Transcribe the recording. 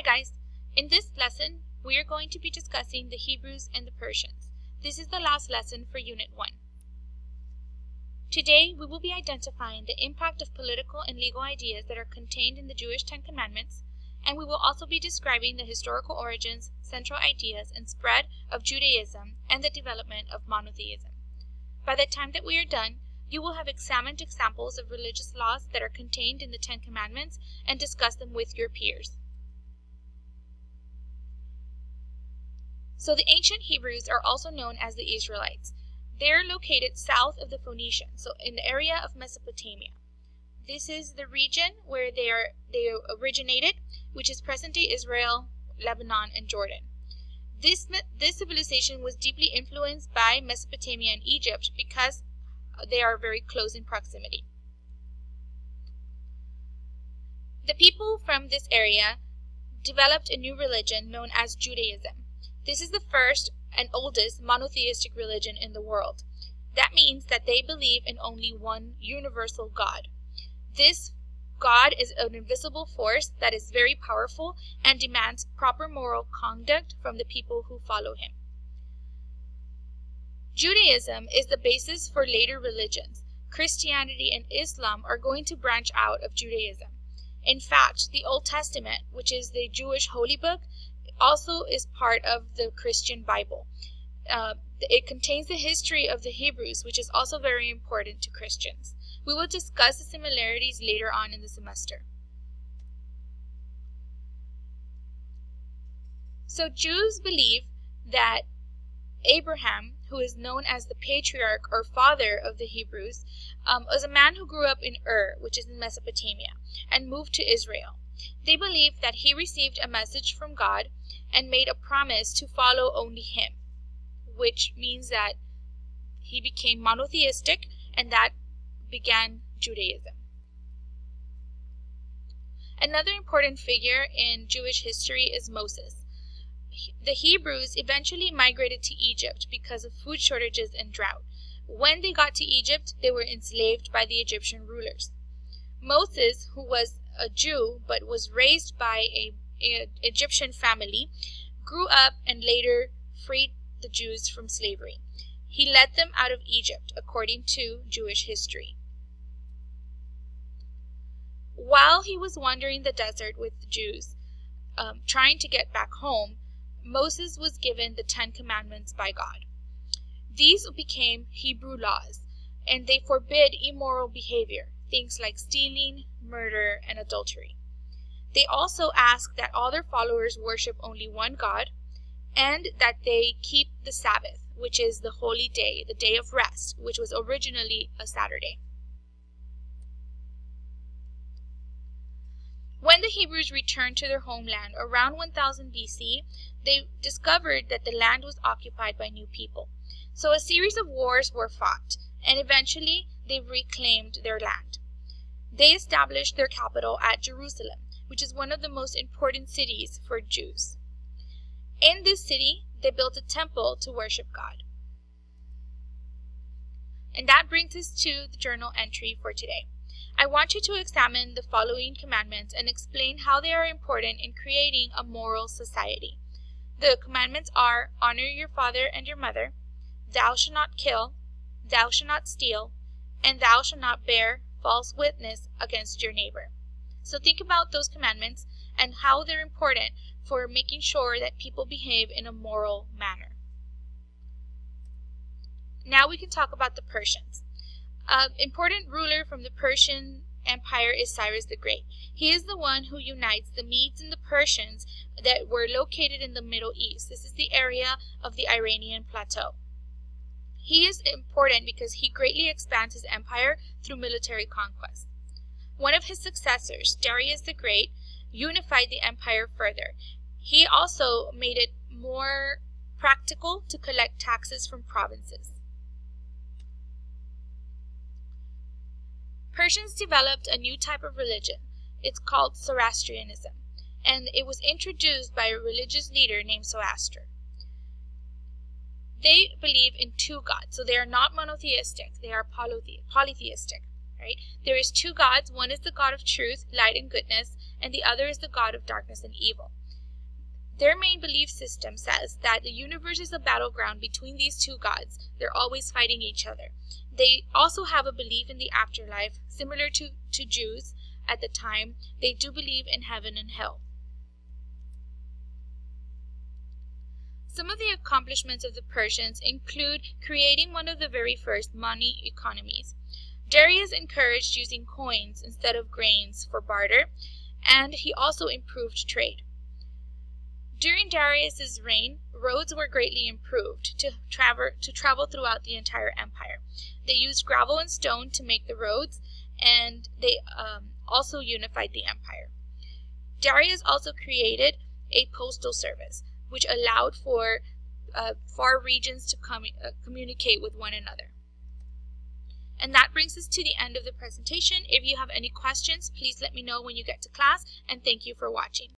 Hi guys, in this lesson we are going to be discussing the Hebrews and the Persians. This is the last lesson for Unit 1. Today we will be identifying the impact of political and legal ideas that are contained in the Jewish Ten Commandments, and we will also be describing the historical origins, central ideas, and spread of Judaism and the development of monotheism. By the time that we are done, you will have examined examples of religious laws that are contained in the Ten Commandments and discussed them with your peers. So the ancient Hebrews are also known as the Israelites. They are located south of the Phoenicians, so in the area of Mesopotamia. This is the region where they originated, which is present-day Israel, Lebanon, and Jordan. This civilization was deeply influenced by Mesopotamia and Egypt because they are very close in proximity. The people from this area developed a new religion known as Judaism. This is the first and oldest monotheistic religion in the world. That means that they believe in only one universal God. This God is an invisible force that is very powerful and demands proper moral conduct from the people who follow him. Judaism is the basis for later religions. Christianity and Islam are going to branch out of Judaism. In fact, the Old Testament, which is the Jewish holy book, also is part of the Christian Bible. It contains the history of the Hebrews, which is also very important to Christians. We will discuss the similarities later on in the semester. So Jews believe that Abraham, who is known as the patriarch or father of the Hebrews, was a man who grew up in Ur, which is in Mesopotamia, and moved to Israel. They believe that he received a message from God and made a promise to follow only him, which means that he became monotheistic, and that began Judaism. Another important figure in Jewish history is Moses. The Hebrews eventually migrated to Egypt because of food shortages and drought. When they got to Egypt, they were enslaved by the Egyptian rulers. Moses, who was a Jew but was raised by an Egyptian family, grew up and later freed the Jews from slavery. He led them out of Egypt, according to Jewish history. While he was wandering the desert with the Jews, trying to get back home, Moses was given the Ten Commandments by God. These became Hebrew laws, and they forbid immoral behavior, things like stealing, murder, and adultery. They also ask that all their followers worship only one God, and that they keep the Sabbath, which is the holy day, the day of rest, which was originally a Saturday. When the Hebrews returned to their homeland around 1000 BC, they discovered that the land was occupied by new people. So a series of wars were fought, and eventually they reclaimed their land. They established their capital at Jerusalem, which is one of the most important cities for Jews. In this city, they built a temple to worship God. And that brings us to the journal entry for today. I want you to examine the following commandments and explain how they are important in creating a moral society. The commandments are: honor your father and your mother, thou shalt not kill, thou shalt not steal, and thou shalt not bear false witness against your neighbor. So think about those commandments and how they're important for making sure that people behave in a moral manner. Now we can talk about the Persians. An important ruler from the Persian Empire is Cyrus the Great. He is the one who unites the Medes and the Persians that were located in the Middle East. This is the area of the Iranian plateau. He is important because he greatly expands his empire through military conquest. One of his successors, Darius the Great, unified the empire further. He also made it more practical to collect taxes from provinces. Persians developed a new type of religion. It's called Zoroastrianism, and it was introduced by a religious leader named Zoroaster. They believe in two gods, so they are not monotheistic, they are polytheistic. Right? There is two gods. One is the God of truth, light and goodness, and the other is the God of darkness and evil. Their main belief system says that the universe is a battleground between these two gods. They're always fighting each other. They also have a belief in the afterlife, similar to Jews at the time. They do believe in heaven and hell. Some of the accomplishments of the Persians include creating one of the very first money economies. Darius encouraged using coins instead of grains for barter, and he also improved trade. During Darius's reign, roads were greatly improved to travel throughout the entire empire. They used gravel and stone to make the roads, and they also unified the empire. Darius also created a postal service, which allowed for far regions to communicate with one another. And that brings us to the end of the presentation. If you have any questions, please let me know when you get to class, and thank you for watching.